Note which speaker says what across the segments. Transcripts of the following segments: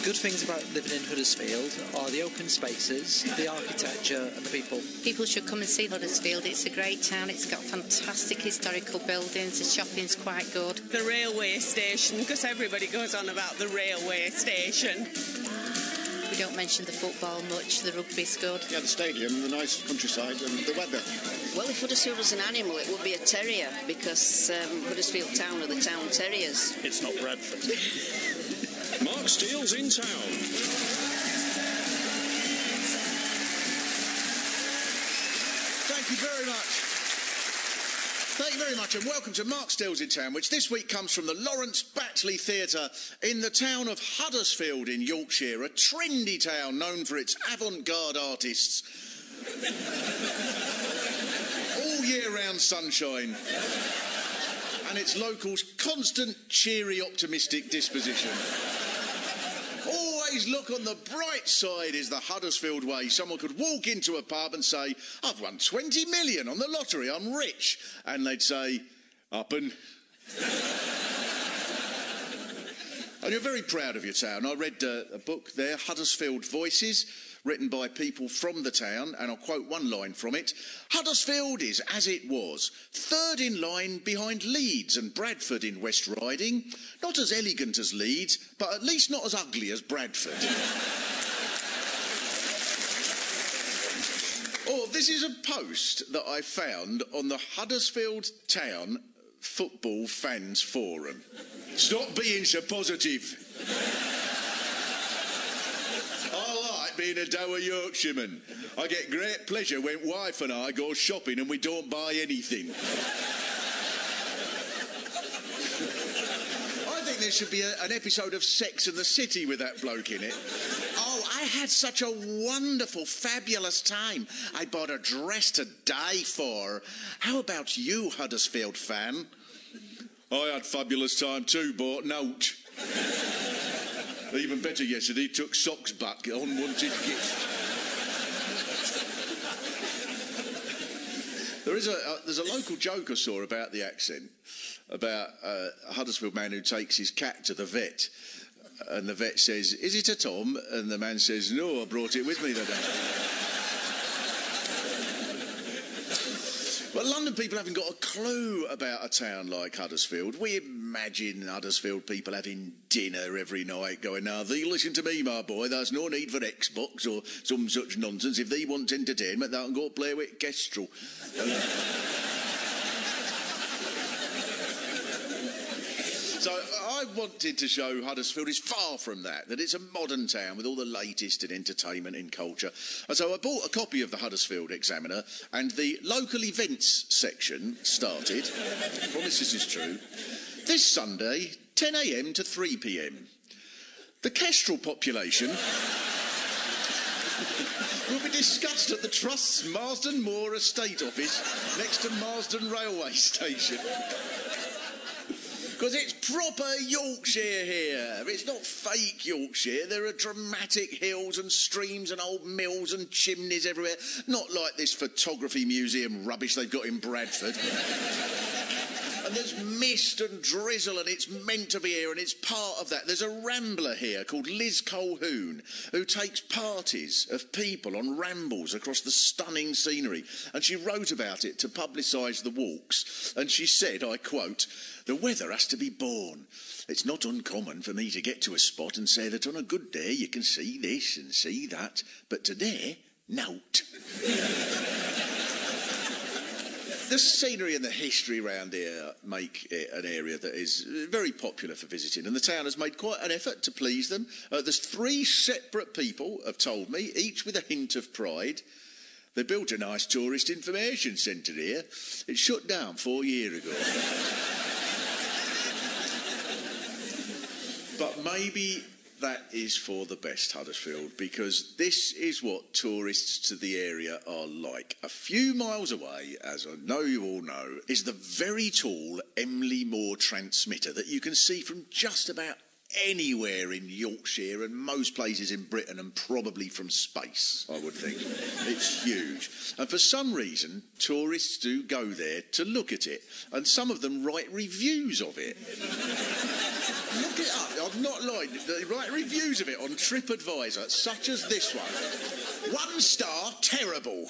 Speaker 1: The good things about living in Huddersfield are the open spaces, the architecture and the people.
Speaker 2: People should come and see Huddersfield. It's a great town. It's got fantastic historical buildings. The shopping's quite good.
Speaker 3: The railway station, because everybody goes on about the railway station.
Speaker 2: We don't mention the football much. The rugby's good.
Speaker 4: Yeah, the stadium, the nice countryside and the weather.
Speaker 5: Well, if Huddersfield was an animal, it would be a terrier, because Huddersfield Town are the town terriers.
Speaker 6: It's not Bradford. Mark Steele's in town.
Speaker 7: Thank you very much. Thank you very much, and welcome to Mark Steele's in Town, which this week comes from the Lawrence Batley Theatre in the town of Huddersfield in Yorkshire, a trendy town known for its avant-garde artists. All year-round sunshine. And its locals' constant, cheery, optimistic disposition. Always look on the bright side is the Huddersfield way. Someone could walk into a pub and say, I've won 20 million on the lottery, I'm rich. And they'd say, up and... And you're very proud of your town. I read a book there, Huddersfield Voices, written by people from the town, and I'll quote one line from it. Huddersfield is as it was, third in line behind Leeds and Bradford in West Riding. Not as elegant as Leeds, but at least not as ugly as Bradford. Or this is a post that I found on the Huddersfield Town Football Fans Forum. Stop being so positive. I like being a dour Yorkshireman. I get great pleasure when wife and I go shopping and we don't buy anything. I think there should be an episode of Sex and the City with that bloke in it. Oh, I had such a wonderful, fabulous time. I bought a dress to die for. How about you, Huddersfield fan? I had fabulous time too, bought note. Even better yesterday, took socks back, unwanted gift. There's a local joke I saw about the accent, about a Huddersfield man who takes his cat to the vet, and the vet says, "Is it a Tom?" And the man says, "No, I brought it with me today." But London people haven't got a clue about a town like Huddersfield. We imagine Huddersfield people having dinner every night going, now, thee listen to me, my boy, there's no need for Xbox or some such nonsense. If thee want entertainment, thou can go play with Kestrel. So I wanted to show Huddersfield is far from that it's a modern town with all the latest in entertainment and culture. And so I bought a copy of the Huddersfield Examiner, and the local events section started, I promise this is true, this Sunday, 10 a.m. to 3 p.m. The Kestrel population will be discussed at the Trust's Marsden Moor Estate Office next to Marsden Railway Station. Because it's proper Yorkshire here. It's not fake Yorkshire. There are dramatic hills and streams and old mills and chimneys everywhere. Not like this photography museum rubbish they've got in Bradford. And there's mist and drizzle, and it's meant to be here, and it's part of that. There's a rambler here called Liz Colquhoun, who takes parties of people on rambles across the stunning scenery. And she wrote about it to publicise the walks. And she said, I quote, "The weather has to be born. It's not uncommon for me to get to a spot and say that on a good day you can see this and see that, but today, note." The scenery and the history around here make it an area that is very popular for visiting, and the town has made quite an effort to please them. There's 3 separate people have told me, each with a hint of pride. They built a nice tourist information centre here. It shut down 4 years ago. But maybe that is for the best, Huddersfield, because this is what tourists to the area are like. A few miles away, as I know you all know, is the very tall Emley Moor transmitter that you can see from just about anywhere in Yorkshire and most places in Britain, and probably from space, I would think. It's huge. And for some reason, tourists do go there to look at it, and some of them write reviews of it. Look it up. I've not lying. They write reviews of it on TripAdvisor, such as this one. 1 star, terrible.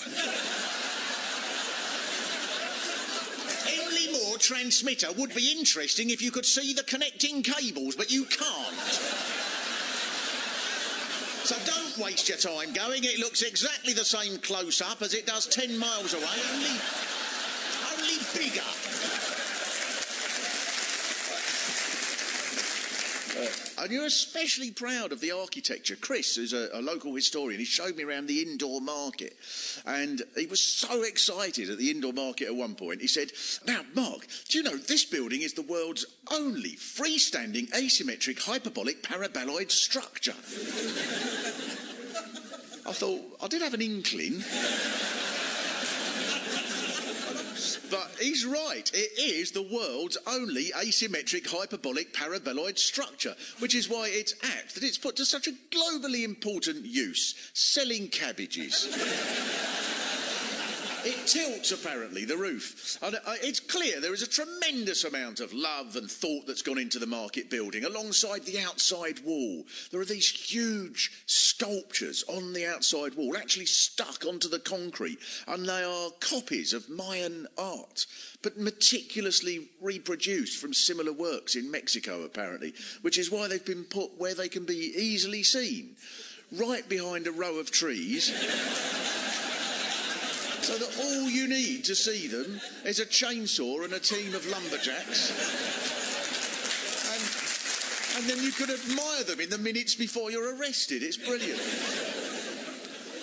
Speaker 7: Emily Moore transmitter would be interesting if you could see the connecting cables, but you can't. So don't waste your time going. It looks exactly the same close-up as it does 10 miles away, only bigger. And you're especially proud of the architecture. Chris, who's a local historian, he showed me around the indoor market. And he was so excited at the indoor market at one point. He said, now, Mark, do you know this building is the world's only freestanding asymmetric hyperbolic paraboloid structure? I thought, I did have an inkling. But he's right. It is the world's only asymmetric hyperbolic paraboloid structure, which is why it's apt that it's put to such a globally important use, selling cabbages. It tilts, apparently, the roof. And it's clear there is a tremendous amount of love and thought that's gone into the market building alongside the outside wall. There are these huge sculptures on the outside wall, actually stuck onto the concrete, and they are copies of Mayan art, but meticulously reproduced from similar works in Mexico, apparently, which is why they've been put where they can be easily seen, right behind a row of trees. So that all you need to see them is a chainsaw and a team of lumberjacks. And then you could admire them in the minutes before you're arrested. It's brilliant.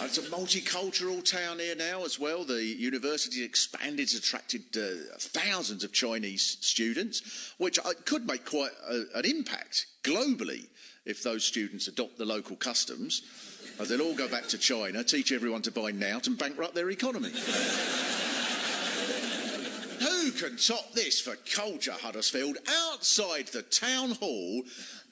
Speaker 7: And it's a multicultural town here now as well. The university expanded, it's attracted thousands of Chinese students, which could make quite an impact globally if those students adopt the local customs. They'll all go back to China, teach everyone to buy nout and bankrupt their economy. Who can top this for culture, Huddersfield? Outside the town hall,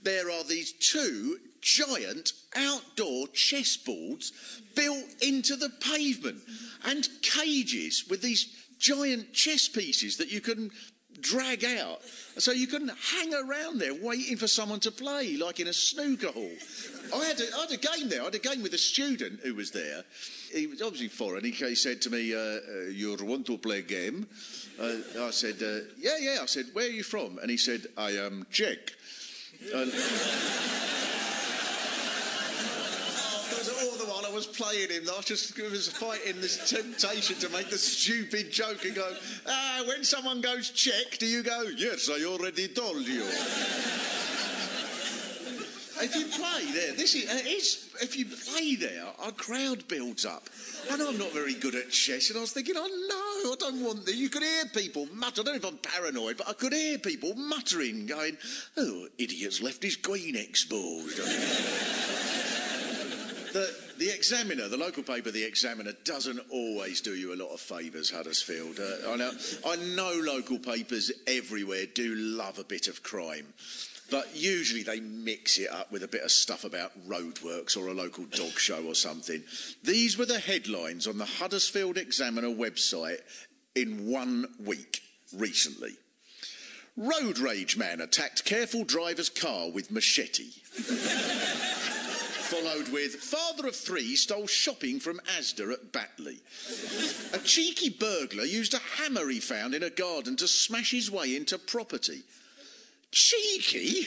Speaker 7: there are these 2 giant outdoor chessboards built into the pavement and cages with these giant chess pieces that you can drag out. So you can hang around there waiting for someone to play, like in a snooker hall. I had a game there. I had a game with a student who was there. He was obviously foreign. He said to me, you want to play a game? I said, yeah. I said, where are you from? And he said, I am Czech. All the while I was playing him, I was fighting this temptation to make the stupid joke and go, when someone goes Czech, do you go, yes, I already told you. If you play there, if you play there, a crowd builds up. And I'm not very good at chess, and I was thinking, oh no, I don't want that. You could hear people mutter. I don't know if I'm paranoid, but I could hear people muttering, going, oh, idiot's left his queen exposed. The Examiner, the local paper, The Examiner, doesn't always do you a lot of favours, Huddersfield. I know local papers everywhere do love a bit of crime, but usually they mix it up with a bit of stuff about roadworks or a local dog show or something. These were the headlines on the Huddersfield Examiner website in 1 week recently. Road rage man attacked careful driver's car with machete. Followed with, father of 3 stole shopping from Asda at Batley. A cheeky burglar used a hammer he found in a garden to smash his way into property. Cheeky?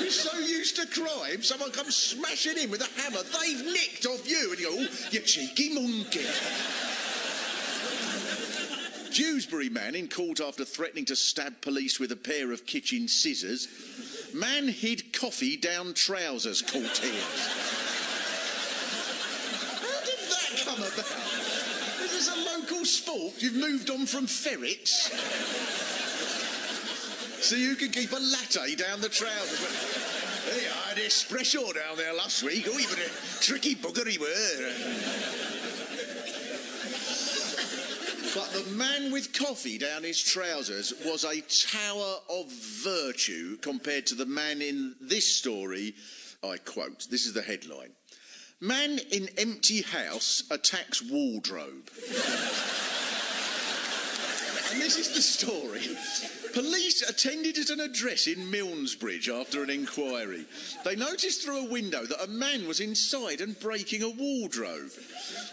Speaker 7: You're so used to crime, someone comes smashing in with a hammer they've nicked off you, and you go, oh, you cheeky monkey. Dewsbury man in court after threatening to stab police with a pair of kitchen scissors. Man hid coffee down trousers, court hears. How did that come about? Is this a local sport? You've moved on from ferrets? So you can keep a latte down the trousers. Hey, I had espresso down there last week. Oh, even a tricky bugger he were. But the man with coffee down his trousers was a tower of virtue compared to the man in this story. I quote, this is the headline. Man in empty house attacks wardrobe. And this is the story. Police attended at an address in Milnesbridge after an inquiry. They noticed through a window that a man was inside and breaking a wardrobe.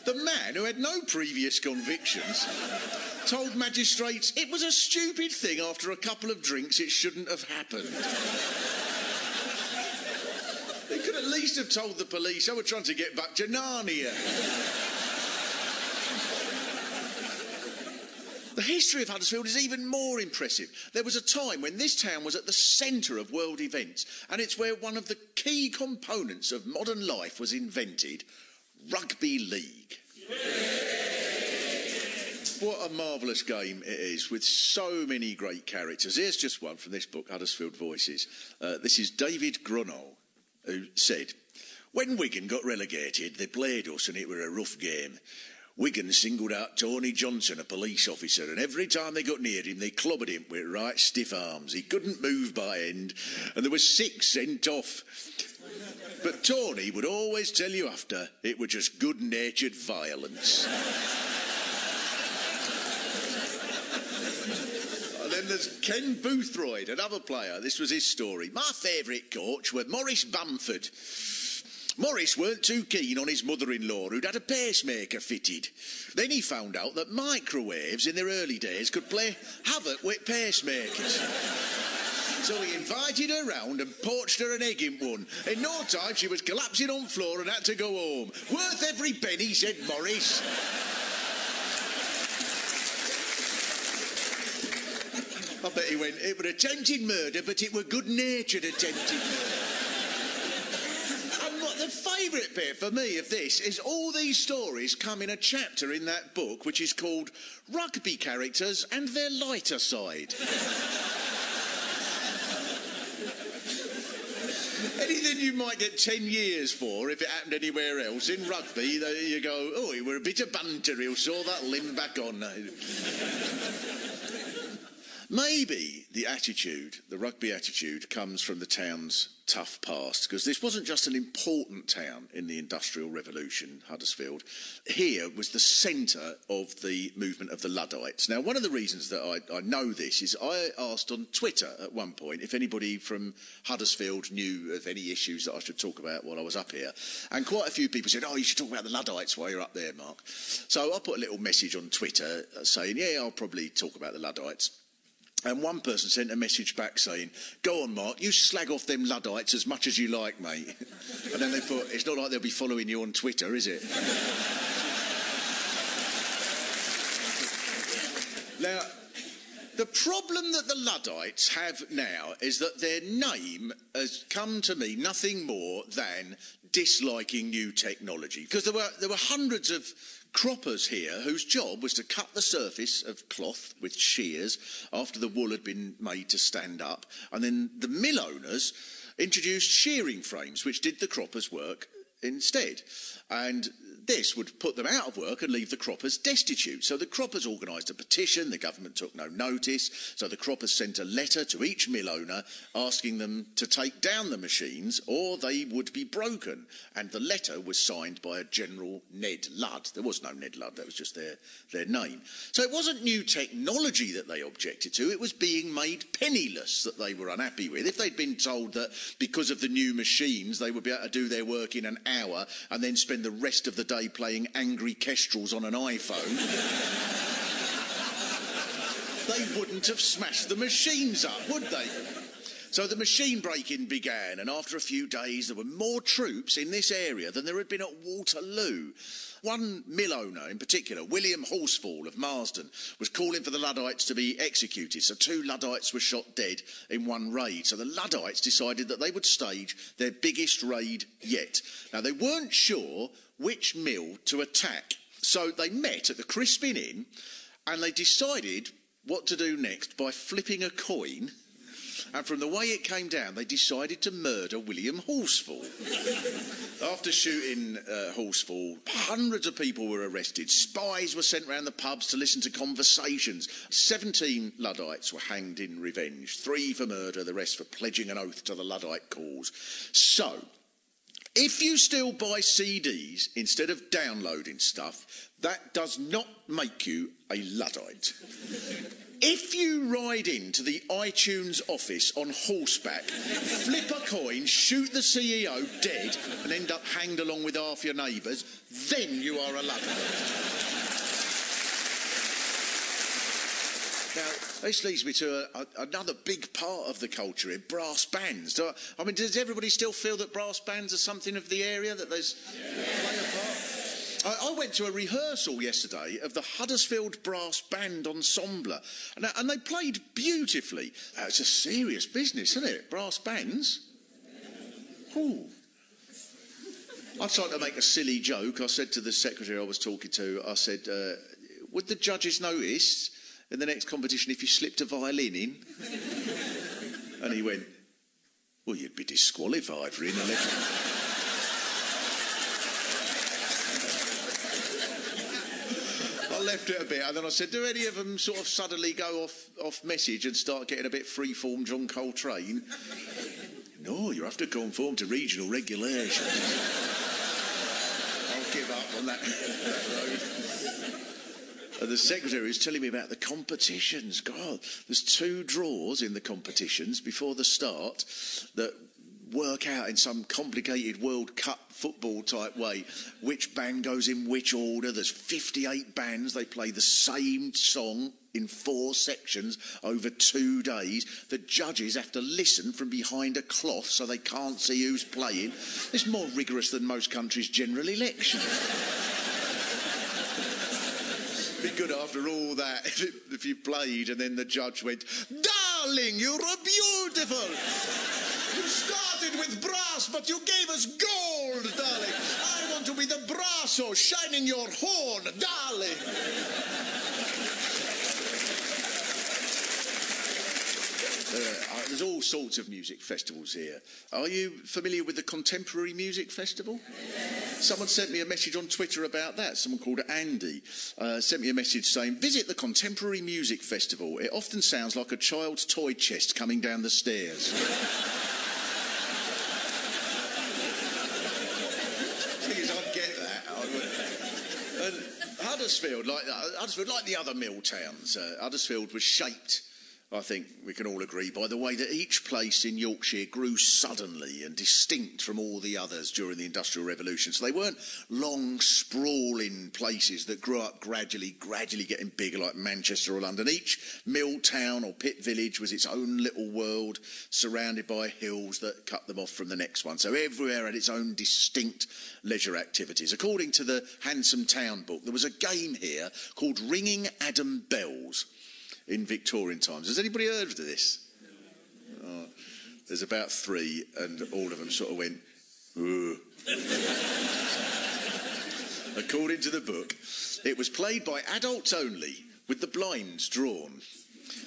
Speaker 7: The man, who had no previous convictions, told magistrates it was a stupid thing. After a couple of drinks, it shouldn't have happened. They could at least have told the police, "I was trying to get back to Narnia." The history of Huddersfield is even more impressive. There was a time when this town was at the centre of world events, and it's where one of the key components of modern life was invented: rugby league. What a marvellous game it is, with so many great characters. Here's just one from this book, Huddersfield Voices. This is David Grunnoll, who said, "When Wigan got relegated, they played us and it were a rough game. Wigan singled out Tony Johnson, a police officer, and every time they got near him, they clobbered him with right stiff arms. He couldn't move by end, and there were 6 sent off. But Tony would always tell you after, it were just good-natured violence." And then there's Ken Boothroyd, another player. This was his story. "My favourite coach were Maurice Bamford. Maurice weren't too keen on his mother-in-law, who'd had a pacemaker fitted. Then he found out that microwaves in their early days could play havoc with pacemakers. So he invited her round and poached her an egg in one. In no time, she was collapsing on the floor and had to go home. Worth every penny," said Maurice. I bet he went, "It were attempted murder, but it were good-natured attempted murder." The favourite bit for me of this is all these stories come in a chapter in that book which is called Rugby Characters and Their Lighter Side. Anything you might get 10 years for if it happened anywhere else, in rugby you go, "Oh, it were a bit of banter, he'll saw that limb back on." Maybe the attitude, the rugby attitude, comes from the town's tough past, because this wasn't just an important town in the Industrial Revolution, Huddersfield. Here was the centre of the movement of the Luddites. Now, one of the reasons that I know this is I asked on Twitter at one point if anybody from Huddersfield knew of any issues that I should talk about while I was up here. And quite a few people said, "Oh, you should talk about the Luddites while you're up there, Mark." So I put a little message on Twitter saying, "Yeah, I'll probably talk about the Luddites." And one person sent a message back saying, "Go on, Mark, you slag off them Luddites as much as you like, mate." And then they put, "It's not like they'll be following you on Twitter, is it?" Now, the problem that the Luddites have now is that their name has come to mean nothing more than disliking new technology. Because there were hundreds of croppers here whose job was to cut the surface of cloth with shears after the wool had been made to stand up, and then the mill owners introduced shearing frames which did the croppers' work instead, and this would put them out of work and leave the croppers destitute. So the croppers organised a petition, the government took no notice, so the croppers sent a letter to each mill owner asking them to take down the machines or they would be broken. And the letter was signed by a General Ned Ludd. There was no Ned Ludd, that was just their name. So it wasn't new technology that they objected to, it was being made penniless that they were unhappy with. If they'd been told that because of the new machines they would be able to do their work in an hour and then spend the rest of the day playing Angry Kestrels on an iPhone, they wouldn't have smashed the machines up, would they? So the machine breaking began, and after a few days there were more troops in this area than there had been at Waterloo. One mill owner in particular, William Horsfall of Marsden, was calling for the Luddites to be executed, so 2 Luddites were shot dead in one raid. So the Luddites decided that they would stage their biggest raid yet. Now, they weren't sure which mill to attack, so they met at the Crispin Inn and they decided what to do next by flipping a coin. And from the way it came down, they decided to murder William Horsfall. After shooting Horsfall, hundreds of people were arrested. Spies were sent round the pubs to listen to conversations. 17 Luddites were hanged in revenge. 3 for murder, the rest for pledging an oath to the Luddite cause. So, if you still buy CDs instead of downloading stuff, that does not make you a Luddite. If you ride into the iTunes office on horseback, flip a coin, shoot the CEO dead, and end up hanged along with half your neighbours, then you are a Londoner. Now, this leads me to another big part of the culture here, brass bands. I mean, does everybody still feel that brass bands are something of the area, that there's play a part? I went to a rehearsal yesterday of the Huddersfield Brass Band Ensemble, and they played beautifully. It's a serious business, isn't it? Brass bands. Ooh. I tried to make a silly joke. I said to the secretary I was talking to, I said, would the judges notice in the next competition if you slipped a violin in? And he went, well, you'd be disqualified for intellectual... I left it a bit, and then I said, do any of them sort of suddenly go off message and start getting a bit freeform John Coltrane? No, you have to conform to regional regulations. I'll give up on that road. And the secretary was telling me about the competitions. God, there's 2 draws in the competitions before the start that work out in some complicated World Cup football type way which band goes in which order. There's 58 bands. They play the same song in 4 sections over 2 days. The judges have to listen from behind a cloth so they can't see who's playing. It's more rigorous than most countries' general election. Be good after all that if you played and then the judge went, darling, you're beautiful. You started with brass, but you gave us gold, darling. I want to be the brasso shining your horn, darling. There's all sorts of music festivals here. Are you familiar with the Contemporary Music Festival? Someone sent me a message on Twitter about that. Someone called Andy sent me a message saying, visit the Contemporary Music Festival. It often sounds like a child's toy chest coming down the stairs. I'd get that. And Huddersfield, like the other mill towns, Huddersfield was shaped, I think we can all agree, by the way that each place in Yorkshire grew suddenly and distinct from all the others during the Industrial Revolution. So they weren't long, sprawling places that grew up gradually getting bigger like Manchester or London. Each mill town or pit village was its own little world, surrounded by hills that cut them off from the next one. So everywhere had its own distinct leisure activities. According to the Handsome Town book, there was a game here called Ringing Adam Bells in Victorian times. Has anybody heard of this? Oh, there's about 3, and all of them sort of went, ooh. According to the book, it was played by adults only, with the blinds drawn.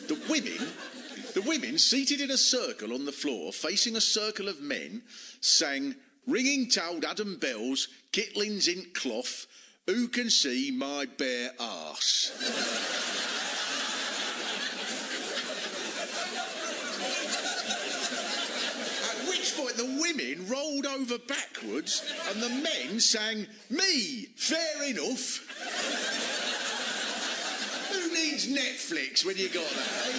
Speaker 7: The women seated in a circle on the floor, facing a circle of men, sang, ringing told Adam Bells, Kitling's in cloth, who can see my bare arse? Point, the women rolled over backwards and the men sang, me, fair enough. Who needs Netflix when you got that, eh?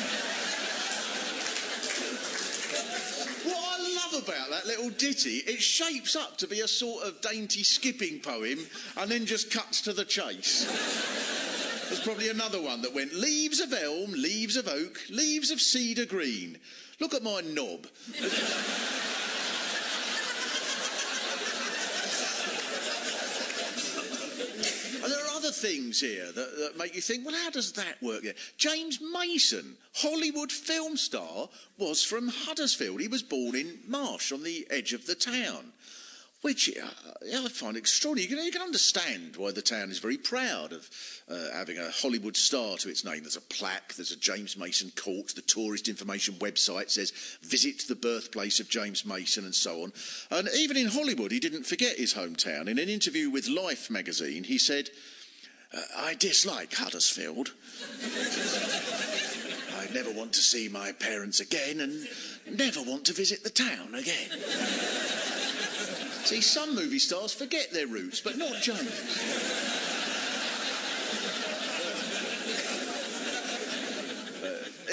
Speaker 7: What I love about that little ditty, it shapes up to be a sort of dainty skipping poem and then just cuts to the chase. There's probably another one that went, leaves of elm, leaves of oak, leaves of cedar green. Look at my knob. And there are other things here that make you think, well, how does that work here? James Mason, Hollywood film star, was from Huddersfield. He was born in Marsh, on the edge of the town, which I find extraordinary. You can understand why the town is very proud of having a Hollywood star to its name. There's a plaque, there's a James Mason court, the tourist information website says, visit the birthplace of James Mason, and so on. And even in Hollywood, he didn't forget his hometown. In an interview with Life magazine, he said, I dislike Huddersfield. I never want to see my parents again and never want to visit the town again. See, some movie stars forget their roots, but not James.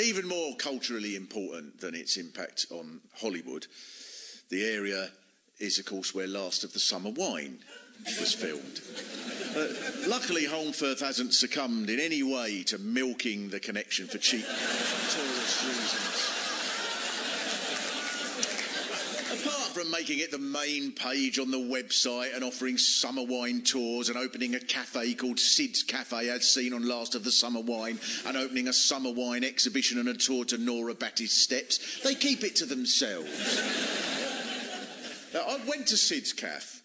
Speaker 7: even more culturally important than its impact on Hollywood, the area is, of course, where Last of the Summer Wine was filmed. Luckily, Holmfirth hasn't succumbed in any way to milking the connection for cheap tourist reasons. Apart from making it the main page on the website and offering summer wine tours and opening a cafe called Sid's Cafe as seen on Last of the Summer Wine and opening a summer wine exhibition and a tour to Nora Batty's steps, they keep it to themselves. Now, I went to Sid's Cafe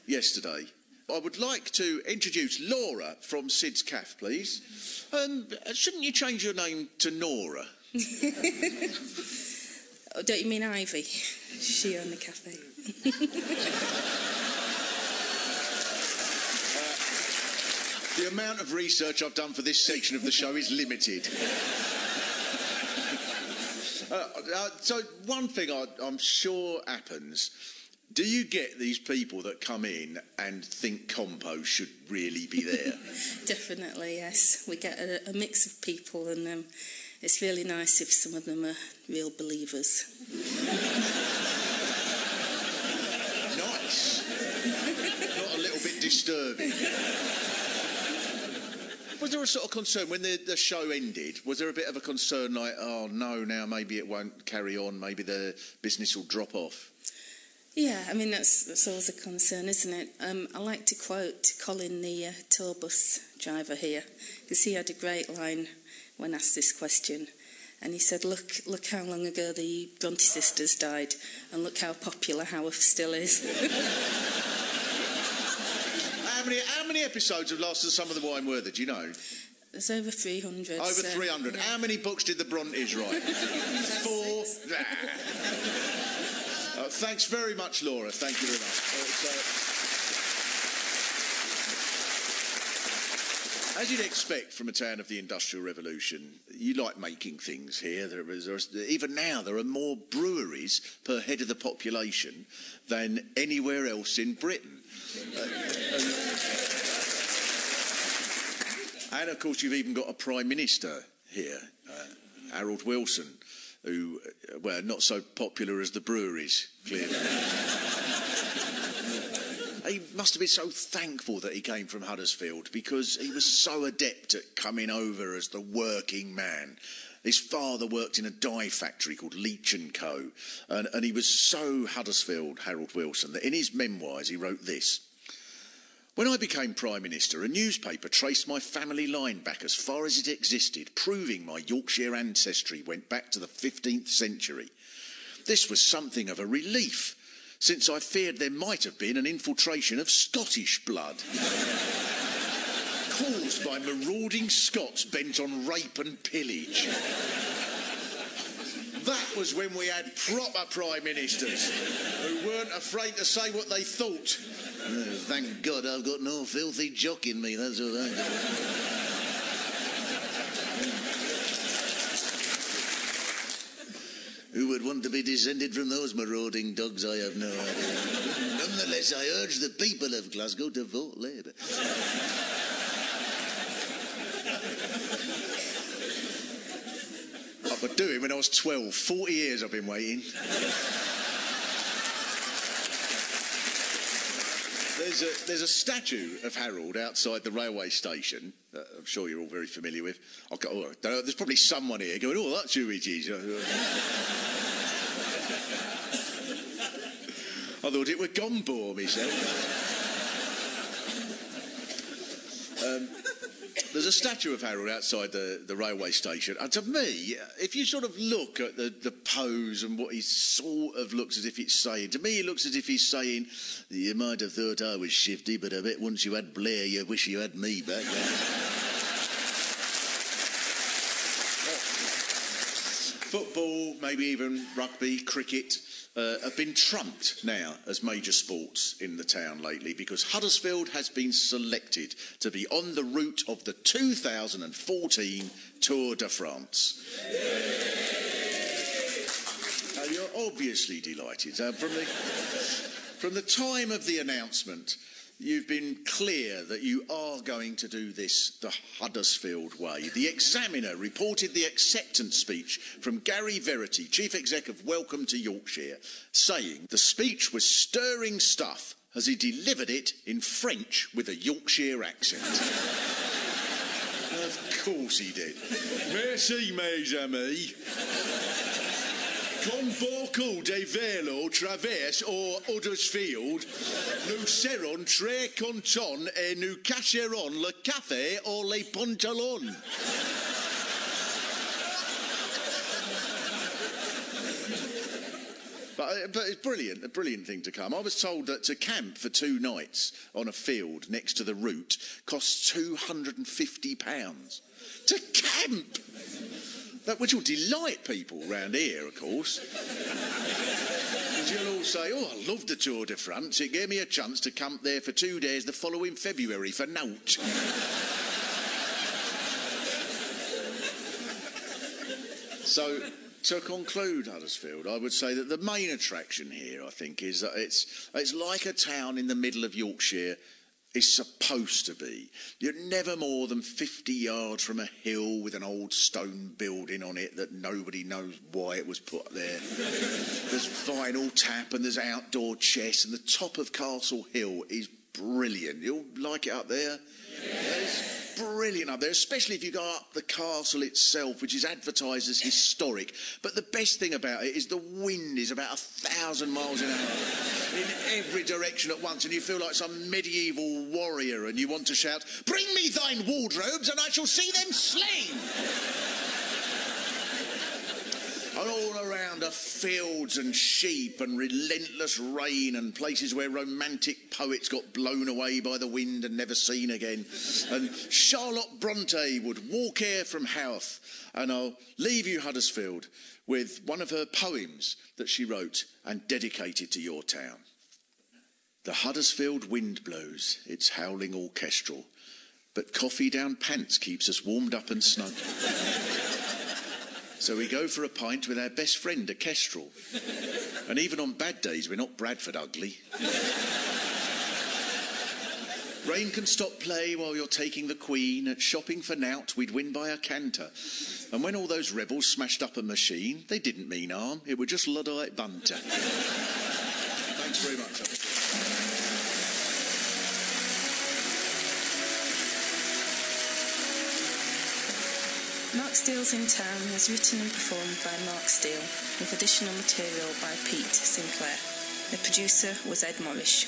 Speaker 7: yesterday. I would like to introduce Laura from Sid's Cafe, please. Shouldn't you change your name to Nora?
Speaker 8: Oh, don't you mean Ivy? She owned the cafe.
Speaker 7: The amount of research I've done for this section of the show is limited. So one thing I'm sure happens, do you get these people that come in and think compost should really be there?
Speaker 8: Definitely, yes. We get a mix of people, and it's really nice if some of them are real believers.
Speaker 7: Nice. Not a little bit disturbing. Was there a sort of concern when the show ended? Was there a bit of a concern like, oh no, now maybe it won't carry on, maybe the business will drop off?
Speaker 8: Yeah, I mean, that's always a concern, isn't it? I like to quote Colin, the tour bus driver here, because he had a great line when asked this question. And he said, look how long ago the Bronte sisters died, and look how popular Haworth still is.
Speaker 7: How many episodes of Last of the Summer of the Wine were there, do you know?
Speaker 8: There's over 300.
Speaker 7: Over 300. Yeah. How many books did the Brontes write? 4. Thanks very much, Laura. Thank you very much. As you'd expect from a town of the Industrial Revolution, you like making things here. Even now, there are more breweries per head of the population than anywhere else in Britain. And, of course, you've even got a Prime Minister here, Harold Wilson, who, well, not so popular as the breweries, clearly. He must have been so thankful that he came from Huddersfield, because he was so adept at coming over as the working man. His father worked in a dye factory called Leach & Co. And he was so Huddersfield, Harold Wilson, that in his memoirs he wrote this. When I became Prime Minister, a newspaper traced my family line back as far as it existed, proving my Yorkshire ancestry went back to the 15th century. This was something of a relief, since I feared there might have been an infiltration of Scottish blood, caused by marauding Scots bent on rape and pillage. That was when we had proper Prime Ministers who weren't afraid to say what they thought. Thank God I've got no filthy jock in me, that's all I got. Who would want to be descended from those marauding dogs, I have no idea. Nonetheless, I urge the people of Glasgow to vote Labour. I could do it when I was 12. 40 years I've been waiting. There's a statue of Harold outside the railway station. I'm sure you're all very familiar with. There's probably someone here going, oh, that's who it is. I thought it were Gombour myself. There's a statue of Harold outside the railway station. And to me, if you sort of look at the pose and what he sort of looks as if it's saying, to me it looks as if he's saying, you might have thought I was shifty, but I bet once you had Blair, you wish you had me back. Football, maybe even rugby, cricket, have been trumped now as major sports in the town lately, because Huddersfield has been selected to be on the route of the 2014 Tour de France. You're obviously delighted. From the time of the announcement, you've been clear that you are going to do this the Huddersfield way. The Examiner reported the acceptance speech from Gary Verity, Chief Exec of Welcome to Yorkshire, saying the speech was stirring stuff as he delivered it in French with a Yorkshire accent. Of course he did. Merci, mes amis. Quand beaucoup de vélos traversent Huddersfield, nous serons très contents et nous cacherons le café ou les pantalons. But it's brilliant, a brilliant thing to come. I was told that to camp for 2 nights on a field next to the route costs £250. To camp! Which will delight people round here, of course. Because you'll all say, oh, I love the Tour de France. It gave me a chance to camp there for 2 days the following February for nought. So, to conclude Huddersfield, I would say that the main attraction here, I think, is that it's like a town in the middle of Yorkshire is supposed to be. You're never more than 50 yards from a hill with an old stone building on it that nobody knows why it was put there. There's vinyl tap and there's outdoor chess, and the top of Castle Hill is brilliant. You'll like it up there? It's brilliant up there, especially if you go up the castle itself, which is advertised as historic. But the best thing about it is the wind is about 1,000 miles an hour in every direction at once, and you feel like some medieval warrior, and you want to shout, "Bring me thine wardrobes, and I shall see them slain!" And all around are fields and sheep and relentless rain and places where romantic poets got blown away by the wind and never seen again. And Charlotte Bronte would walk here from Howth, and I'll leave you, Huddersfield, with one of her poems that she wrote and dedicated to your town. The Huddersfield wind blows, it's howling orchestral, but coffee down pants keeps us warmed up and snug. So we go for a pint with our best friend, a Kestrel. And even on bad days, we're not Bradford ugly. Rain can stop play while you're taking the Queen. At shopping for nout, we'd win by a canter. And when all those rebels smashed up a machine, they didn't mean harm. It were just Luddite banter. Thanks very much.
Speaker 8: Mark Steele's in Town was written and performed by Mark Steele, with additional material by Pete Sinclair. The producer was Ed Morrish.